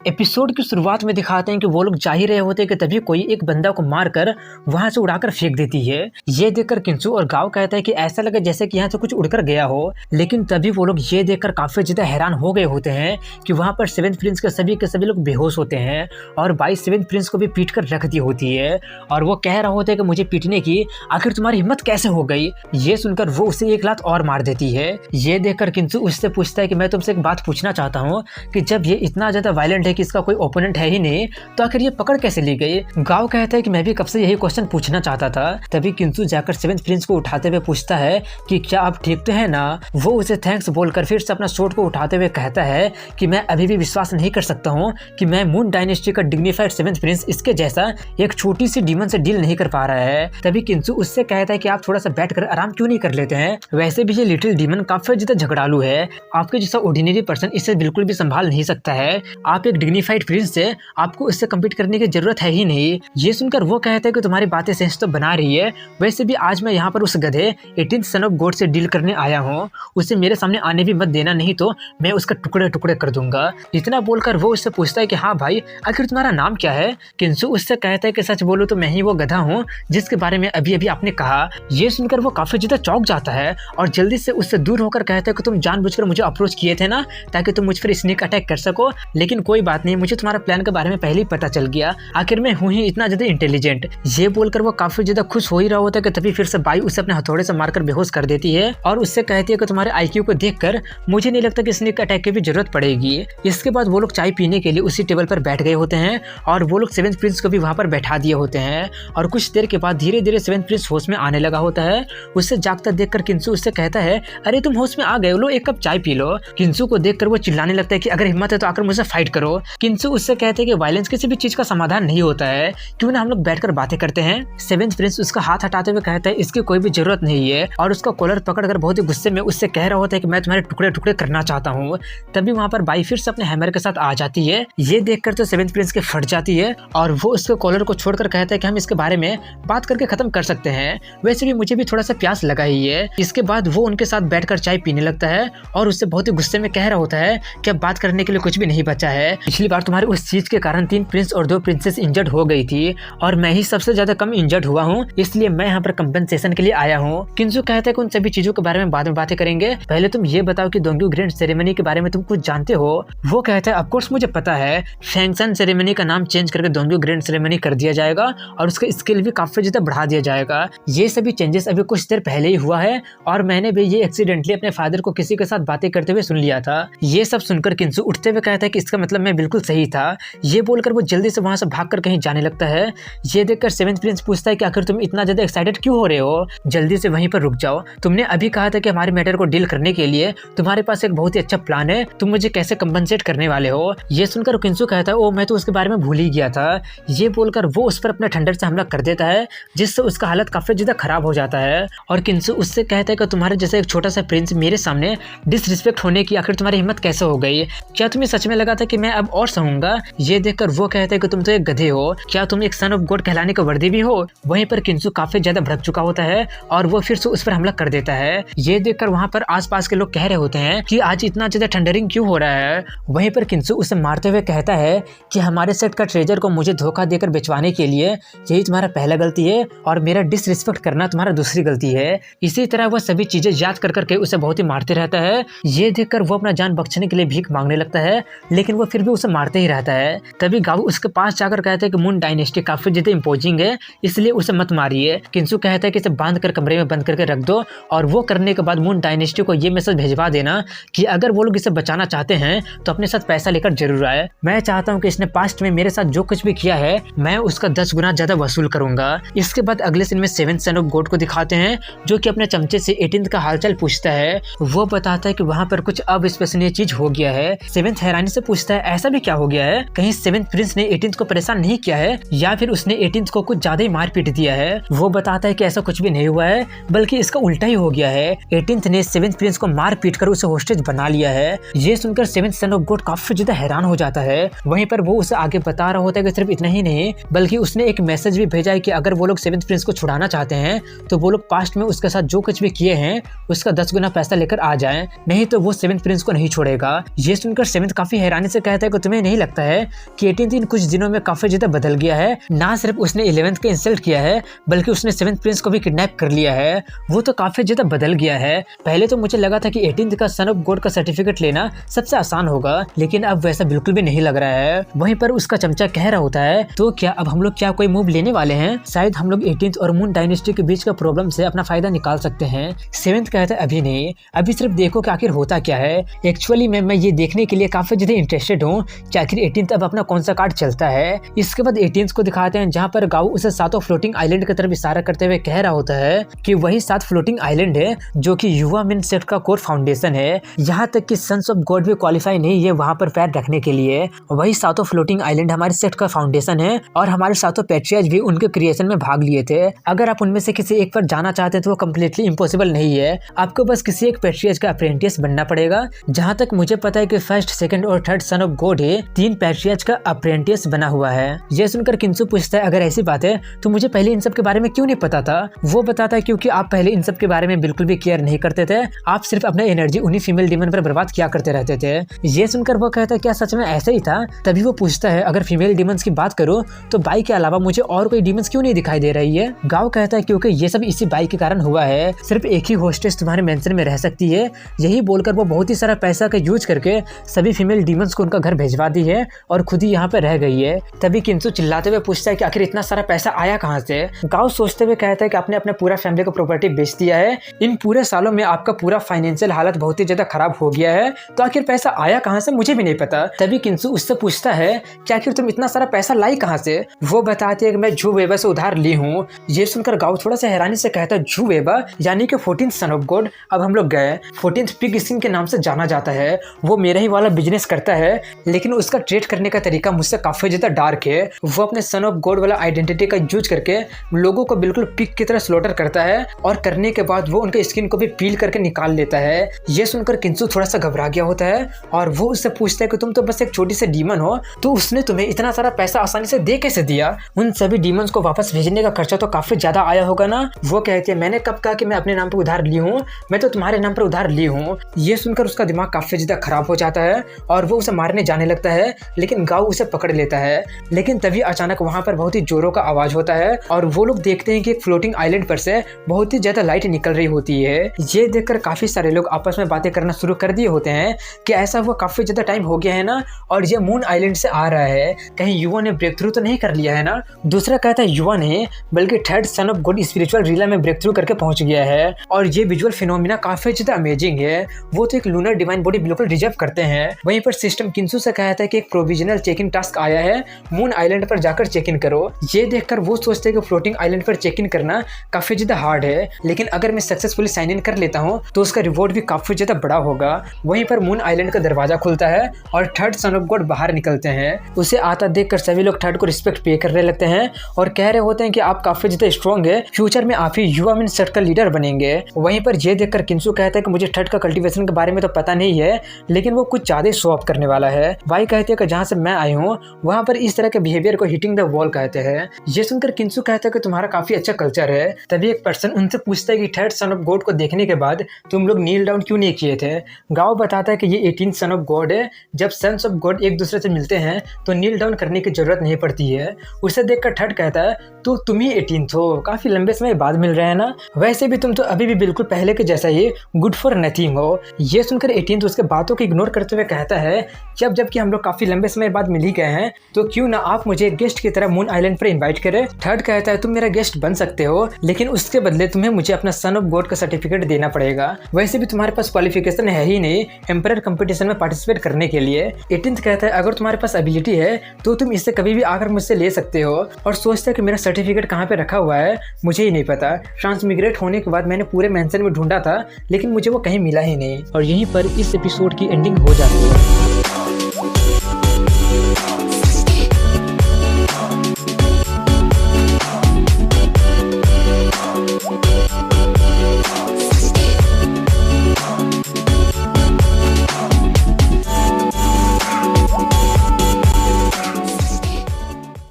Episode की शुरुआत में दिखाते हैं कि वो लोग जा ही रहे होते हैं कि तभी कोई एक बंदा को मारकर वहां से उड़ाकर फेंक देती है। ये देखकर किंसु और गाओ कहता है कि ऐसा लगा जैसे कि यहाँ से कुछ उड़कर गया हो, लेकिन तभी वो लोग ये देखकर काफी ज्यादा हैरान हो गए होते हैं कि वहां पर सेवेंथ प्रिंस के सभी लोग बेहोश होते हैं और बाई सेवेंथ प्रिंस को भी पीट कर रख दी होती है और वो कह रहा होता है कि मुझे पीटने की आखिर तुम्हारी हिम्मत कैसे हो गई। ये सुनकर वो उसे एक लात और मार देती है। ये देखकर किंसु उससे पूछता है कि मैं तुमसे एक बात पूछना चाहता हूँ कि जब ये इतना ज्यादा वायलेंट है कि इसका कोई ओपोनेंट है ही नहीं, तो आखिर ये पकड़ कैसे ली गई। गाओ कहता है कि मैं भी कब से यही क्वेश्चन पूछना चाहता था। तभी किंसु जाकर सेवेंथ प्रिंस को उठाते हुए पूछता है कि क्या आप ठीक तो है ना। वो उसे थैंक्स बोलकर फिर से अपना स्वॉर्ड को उठाते हुए कहता है कि मैं अभी भी विश्वास नहीं कर सकता हूँ कि मैं मून डायनेस्टी का डिग्निफाइड सेवेंथ प्रिंस इसके जैसा एक छोटी सी डीमन से डील नहीं कर पा रहा है। तभी किंसु उससे कहता है कि आप थोड़ा सा बैठकर आराम क्यों नहीं कर लेते हैं। वैसे भी ये लिटिल डीमन काफी ज्यादा झगड़ालू है, आपके जैसा ऑर्डिनरी पर्सन इसे बिल्कुल भी संभाल नहीं सकता है। आप एक डिग्निफाइड प्रिंस से, आपको इससे कम्पीट करने की जरूरत है ही नहीं। ये सुनकर वो कहता है कि तुम्हारी बातें सेंस तो बना रही है, वैसे भी आज मैं यहाँ पर उस गधे 18th सन ऑफ गॉड से डील करने आया हूँ, उसे मेरे सामने आने भी मत देना, नहीं तो मैं उसका टुकड़े टुकड़े कर दूंगा। इतना बोलकर वो उससे पूछता है कि हाँ भाई आखिर तुम्हारा नाम क्या है। किंसु उससे कहता है कि सच बोलो तो मैं ही वो गधा हूँ जिसके बारे में अभी अभी आपने कहा। ये सुनकर वो काफी ज्यादा चौंक जाता है और जल्दी से उससे दूर होकर कहता है कि तुम जानबूझकर मुझे अप्रोच किए थे ना ताकि तुम मुझ पर स्नेक अटैक कर सको, लेकिन कोई बात नहीं, मुझे तुम्हारा प्लान के बारे में पहले ही पता चल गया, आखिर मैं हूँ ही इतना ज्यादा इंटेलिजेंट। ये बोलकर वो काफी ज्यादा खुश हो ही रहा होता है कि तभी फिर से बाई उसे अपने हथौड़े से मारकर बेहोश कर देती है और उससे कहती है कि तुम्हारे आईक्यू को देखकर मुझे नहीं लगता कि स्नेक अटैक की भी जरूरत पड़ेगी। इसके बाद वो लोग चाय पीने के लिए उसी टेबल पर बैठ गए होते हैं और वो लोग सेवेंथ प्रिंस को भी वहां पर बैठा दिए होते हैं और कुछ देर के बाद धीरे धीरे सेवेंथ प्रिंस होश में आने लगा होता है। उससे जागता देखकर किंसु उससे कहता है अरे तुम होश में आ गए, लो एक कप चाय पी लो। किंसु को देखकर वो चिल्लाने लगता है कि अगर हिम्मत है तो आकर मुझसे फाइट करो। किंसु उससे कहते हैं कि वायलेंस किसी भी चीज का समाधान नहीं होता है, क्यों ना हम लोग बैठकर बातें करते हैं। सेवेंथ प्रिंस उसका हाथ हटाते हुए कहता है इसकी कोई भी जरूरत नहीं है और उसका कॉलर पकड़कर बहुत ही गुस्से में उससे कह रहा होता है कि मैं तुम्हारे टुकड़े टुकड़े करना चाहता हूँ। तभी वहां पर बाई फिर से अपने हैमर के साथ आ जाती है। ये देखकर तो सेवेंथ प्रिंस के फट जाती है और वो उसके कॉलर को छोड़कर कहता है कि हम इसके बारे में बात करके खत्म कर सकते हैं, वैसे भी मुझे भी थोड़ा सा प्यास लगा ही है। इसके बाद वो उनके साथ बैठकर चाय पीने लगता है और उससे बहुत ही गुस्से में कह रहा होता है कि अब बात करने के लिए कुछ भी नहीं बचा है। पिछली बार तुम्हारे उस चीज के कारण 3 प्रिंस और 2 प्रिंसेस इंजर्ड हो गई थी और मैं ही सबसे ज्यादा कम इंजर्ड हुआ हूँ, इसलिए मैं यहाँ पर कंपेंसेशन के लिए आया हूँ। किंसु कहता है कि उन सभी चीजों के बारे में बाद में बातें करेंगे, पहले तुम ये बताओ कि दोंग्यू ग्रैंड सेरेमनी के बारे में तुम कुछ जानते हो। वो कहता है ऑफकोर्स मुझे पता है, फैंक्शन सेरेमनी का नाम चेंज करके दोंग्यू ग्रैंड सेरेमनी कर दिया जाएगा और उसका स्किल भी काफी ज्यादा बढ़ा दिया जाएगा। ये सभी चेंजेस अभी कुछ देर पहले ही हुआ है और मैंने भी ये एक्सीडेंटली अपने फादर को किसी के साथ बातें करते हुए सुन लिया था। ये सब सुनकर किंसु उठते हुए कहता है कि इसका मतलब मैं बिल्कुल सही था। ये बोलकर वो जल्दी से वहां से भागकर कहीं जाने लगता है। ये देखकर सेवेंथ प्रिंस पूछता है कि आखिर तुम इतना ज्यादा एक्साइटेड क्यों हो रहे हो, जल्दी से वहीं पर रुक जाओ। तुमने अभी कहा था कि हमारे मैटर को डील करने के लिए तुम्हारे पास एक बहुत ही अच्छा प्लान है, तुम मुझे कैसे कंपनसेट करने वाले हो। ये सुनकर किंसु कहता है ओ मैं तो उसके बारे में भूल ही गया था। ये बोलकर वो उस पर अपने ठंडर से हमला कर देता है जिससे उसका हालत काफी ज्यादा खराब हो जाता है और किंसु उससे कहता है कि तुम्हारे जैसे एक छोटा सा प्रिंस मेरे सामने डिसरिस्पेक्ट होने की आखिर तुम्हारी हिम्मत कैसे हो गई, क्या तुम्हें सच में लगा था कि मैं अब और सहूंगा। ये देखकर वो कहता है कि तुम तो एक गधे हो, क्या तुम एक सन ऑफ गॉड कहलाने के वर्दी भी हो। वहीं पर किंसु काफी ज्यादा भड़क चुका होता है और वो फिर से उस पर हमला कर देता है। ये देखकर वहां पर आसपास के लोग कह रहे होते हैं कि आज इतना ज्यादा थंडरिंग क्यों हो रहा है। वहीं पर किंसु उसे मारते हुए कहता है कि हमारे सेट का ट्रेजर को मुझे धोखा देकर बेचवाने के लिए यही तुम्हारा पहला गलती है और मेरा डिसरिस्पेक्ट करना तुम्हारा दूसरी गलती है। इसी तरह वह सभी चीजें याद कर करके उसे बहुत ही मारते रहता है। ये देखकर वो अपना जान बख्शने के लिए भीख मांगने लगता है, लेकिन वो फिर भी उसे मारते ही रहता है। तभी गाऊ उसके पास जाकर कहता है कि मून डायनेस्टी काफी ज्यादा इम्पोजिंग है, इसलिए उसे मत मारिए। किंसु कहता है कि इसे बांध कर कमरे में बंद करके रख दो और वो करने के बाद मून डायनेस्टी को ये मैसेज भेजवा देना कि अगर वो लोग इसे बचाना चाहते हैं तो अपने साथ पैसा लेकर जरूर आए। मैं चाहता हूँ कि इसने पास्ट में मेरे साथ जो कुछ भी किया है मैं उसका 10 गुना ज्यादा वसूल करूंगा। इसके बाद अगले सीन में सेवेंथ सन ऑफ गॉड को दिखाते हैं जो कि अपने चमचे से 18th का हालचाल पूछता है। वो बताता है कि वहाँ पर कुछ अविश्वसनीय चीज हो गया है। सेवेंथ हैरानी से पूछता है ऐसा भी क्या हो गया है, कहीं सेवेंथ प्रिंस ने 18th को परेशान नहीं किया है या फिर उसने 18th को कुछ ज्यादा ही मार पीट दिया है। वो बताता है कि ऐसा कुछ भी नहीं हुआ है, बल्कि इसका उल्टा ही हो गया है। 18th ने सेवेंथ प्रिंस को मार पीट कर उसे होस्टेज बना लिया है। ये सुनकर सेवेंथ सन ऑफ गॉड काफी ज्यादा हैरान हो जाता है। वहीं पर वो उसे आगे बता रहा होता है कि सिर्फ इतना ही नहीं बल्कि उसने एक मैसेज भी भेजा है कि अगर वो लोग सेवेंथ प्रिंस को छुड़ाना चाहते हैं तो वो लोग पास्ट में उसके साथ जो कुछ भी किए हैं उसका 10 गुना पैसा लेकर आ जाएं, नहीं तो वो सेवेंथ प्रिंस को नहीं छोड़ेगा। ये सुनकर सेवेंथ काफी हैरानी से कहता है कि तुम्हें नहीं लगता है कि 18th इन कुछ दिनों में काफी ज्यादा बदल गया है। ना सिर्फ उसने 11th का इंसल्ट किया है बल्कि उसने 7th प्रिंस को भी किडनैप कर लिया है। वो तो काफी ज्यादा बदल गया है। पहले तो मुझे लगा था कि 18th का सन ऑफ गॉड का सर्टिफिकेट लेना सबसे आसान होगा, लेकिन अब वैसा बिल्कुल भी नहीं लग रहा है। वहीं पर उसका चमचा कह रहा होता है तो क्या अब हम लोग क्या कोई मूव लेने वाले हैं? शायद हम लोग 18th और मून डायनेस्टी के बीच का प्रॉब्लम से अपना फायदा निकाल सकते हैं। 7th कहता है अभी नहीं, अभी सिर्फ देखो कि आखिर होता क्या है। एक्चुअली मैं ये देखने के लिए काफी ज्यादा इंटरेस्टेड हूँ कि आखिर 18th अब अपना कौन सा कार्ड चलता है। इसके बाद 18th को दिखाते हैं जहाँ पर गाओ उसे 7 फ्लोटिंग आइलैंड की तरफ इशारा करते हुए कह रहा होता है कि वही 7 फ्लोटिंग आइलैंड है जो कि युवा मिन सेक्ट का कोर फाउंडेशन है। यहाँ तक कि सन्स ऑफ गॉड भी क्वालिफाई नहीं है वहाँ पर पैर रखने के लिए। वही 7 फ्लोटिंग आइलैंड हमारे सेक्ट का फाउंडेशन है और हमारे 7 पैट्रियार्च भी उनके क्रिएशन में भाग लिए थे। अगर आप उनमें से किसी एक पर जाना चाहते हैं तो वो कम्प्लीटली इम्पॉसिबल नहीं है, आपको बस किसी एक पैट्रियार्च का अप्रेंटिस बनना पड़ेगा। जहाँ तक मुझे पता है कि फर्स्ट, सेकंड और थर्ड सन ऑफ गॉड है 3 पैट्रियार्च का अप्रेंटिस बना हुआ है। ये सुनकर किंसु पूछता है अगर ऐसी बात है तो मुझे पहले इन सब के बारे में क्यों नहीं पता था? वो बताता है क्योंकि आप पहले इन सब के बारे में बिल्कुल भी केयर नहीं करते थे, आप सिर्फ अपना एनर्जी उन्हीं फीमेल डीमन पर बर्बाद किया करते रहते थे। ये सुनकर वो कहता है क्या सच में ऐसा ही था? तभी वो पूछता है अगर फीमेल डीमंस की बात करूं तो बाई के अलावा मुझे और कोई डीमंस क्यों नहीं दिखाई दे रही है? गाओ कहता है क्योंकि ये सब इसी बाई के कारण हुआ है, सिर्फ एक ही होस्टेस तुम्हारे मेंशन में रह सकती है। यही बोलकर वो बहुत ही सारा पैसा का यूज करके सभी फीमेल डीमंस को उनका घर भेजवा दी है और खुद ही यहाँ पे रह गई है। तभी किंसु चिल्लाते हुए पूछता है कि आखिर इतना सारा पैसा आया कहाँ से? गाओ सोचते हुए कहता है कि आपने अपने पूरा फैमिली को प्रॉपर्टी बेच दिया है, इन पूरे सालों में आपका पूरा फाइनेंशियल हालत बहुत ही ज्यादा खराब हो गया है, तो आखिर पैसा आया कहाँ से मुझे भी नहीं पता। तभी किंसु उससे पूछता है कि आखिर तुम इतना सारा पैसा लाई कहाँ से? वो बताती है कि मैं जू वेबा से उधार ली हूँ। ये सुनकर गाओ थोड़ा सा हैरानी से कहता है जू वेबा यानी कि 14th सन ऑफ गॉड। अब हम लोग गए 14th पिग स्किन के नाम से जाना जाता है, वो मेरा ही वाला बिजनेस करता है, लेकिन उसका ट्रेड करने का तरीका मुझसे काफी ज्यादा डार्क है। वो अपने सन ऑफ गॉड वाला आइडेंटिटी का यूज करके लोगों को बिल्कुल पिग की तरह स्लॉटर करता है और करने के बाद वो उनके स्किन को भी पील करके निकाल लेता है। ये सुनकर किंसु थोड़ा सा घबरा गया होता है और वो उससे पूछता है कि तुम तो बस एक छोटी सी डीमन हो, तो उसने तुम्हें इतना सारा पैसा आसानी से दे कैसे दिया? उन सभी डीमंस को वापस भेजने का खर्चा तो काफी ज्यादा आया होगा ना? वो कहती है मैंने कब कहा कि मैं अपने नाम पर उधार ली हूँ, मैं तो तुम्हारे नाम पर उधार ली हूँ। ये सुनकर उसका दिमाग काफी ज्यादा खराब हो जाता है और वो उसे मारने जाने लगता है, लेकिन गाओ उसे पकड़ लेता है। लेकिन तभी अचानक वहां पर बहुत ही जोरों का आवाज होता है और वो लोग देखते हैं कि एक फ्लोटिंग आइलैंड पर से बहुत ही ज्यादा लाइट निकल रही होती है। ये देखकर काफी सारे लोग आपस में बातें करना शुरू कर दिए होते हैं कि ऐसा हुआ काफी ज्यादा टाइम हो गया है ना, और ये मून आइलैंड से आ रहा है, कहीं युवा ने ब्रेक थ्रू तो नहीं कर लिया है ना? दूसरा कहता है युवा ने बल्कि third son of God spiritual रीला में ब्रेक थ्रू करके पहुंच गया है और ये विजुअल फिनोमिना काफी ज्यादा अमेजिंग है। वो तो एक लूनर डिवाइन बॉडी बिल्कुल रिजर्व करते हैं। वहीं पर सिस्टम किंसु से कहता है कि एक प्रोविजनल चेक इन टास्क आया है, मून आइलैंड पर जाकर चेक इन करो। ये देखकर वो सोचते हैं कि फ्लोटिंग आइलैंड पर चेक इन करना काफी ज्यादा हार्ड है, लेकिन अगर मैं सक्सेसफुली साइन इन कर लेता हूँ तो उसका रिवॉर्ड भी काफी ज्यादा बड़ा होगा। वहीं पर मून आइलैंड का दरवाजा खुलता है और थर्ड सन ऑफ गॉड बाहर निकलते हैं। उसे आता देखकर सभी लोग थर्ड को रिस्पेक्ट पे करने लगते हैं और कह रहे होते हैं कि आप काफी ज्यादा स्ट्रॉन्ग है, फ्यूचर में आप ही युवा मिन सेक्ट का लीडर बनेंगे। वहीं पर ये देखकर किंसु कहता है कि मुझे थर्ड का कल्टीवेशन के बारे में तो पता नहीं है, लेकिन वो कुछ ज्यादा शो ऑफ करने वाला है। भाई कहते हैं कि जहाँ से मैं आई हूँ वहाँ पर इस तरह के बिहेवियर को हिटिंग द वॉल कहते हैं। ये सुनकर किंसु कहता है कि तुम्हारा काफी अच्छा कल्चर है। तभी एक पर्सन उनसे पूछता है कि थर्ड सन ऑफ गॉड को देखने के बाद तुम लोग नील डाउन क्यों नहीं किए थे? गाओ बताता है कि ये 18th सन ऑफ गॉड है, जब सन्स ऑफ गॉड एक दूसरे से मिलते हैं तो नील डाउन करने की जरूरत नहीं पड़ती है। उसे देखकर थर्ड कहता है तो तुम ही 18th हो, काफी लंबे समय बाद मिल रहे हैं ना? वैसे भी तुम तो अभी भी बिल्कुल पहले के जैसा ही गुड फॉर नथिंग हो। ये सुनकर 18th उसके बातों को इग्नोर करते हुए कहता है कि अब जबकि हम लोग काफी लंबे समय बाद मिल ही गए हैं तो क्यों ना आप मुझे गेस्ट की तरह मून आइलैंड पर इनवाइट करें। थर्ड कहता है तुम मेरा गेस्ट बन सकते हो, लेकिन उसके बदले तुम्हें मुझे अपना सन ऑफ गॉड का सर्टिफिकेट देना पड़ेगा। वैसे भी तुम्हारे पास क्वालिफिकेशन है ही नहीं एम्परर कंपटीशन में पार्टिसिपेट करने के लिए। 18th कहता है अगर तुम्हारे पास एबिलिटी है तो तुम इससे कभी भी आकर मुझसे ले सकते हो, और सोचता है कि मेरा सर्टिफिकेट कहाँ पे रखा हुआ है मुझे ही नहीं पता। ट्रांसमिग्रेट होने के बाद मैंने पूरे मेंशन में ढूंढा था, लेकिन मुझे वो कहीं मिला ही नहीं। और यहीं पर इस एपिसोड की एंडिंग हो जाती है।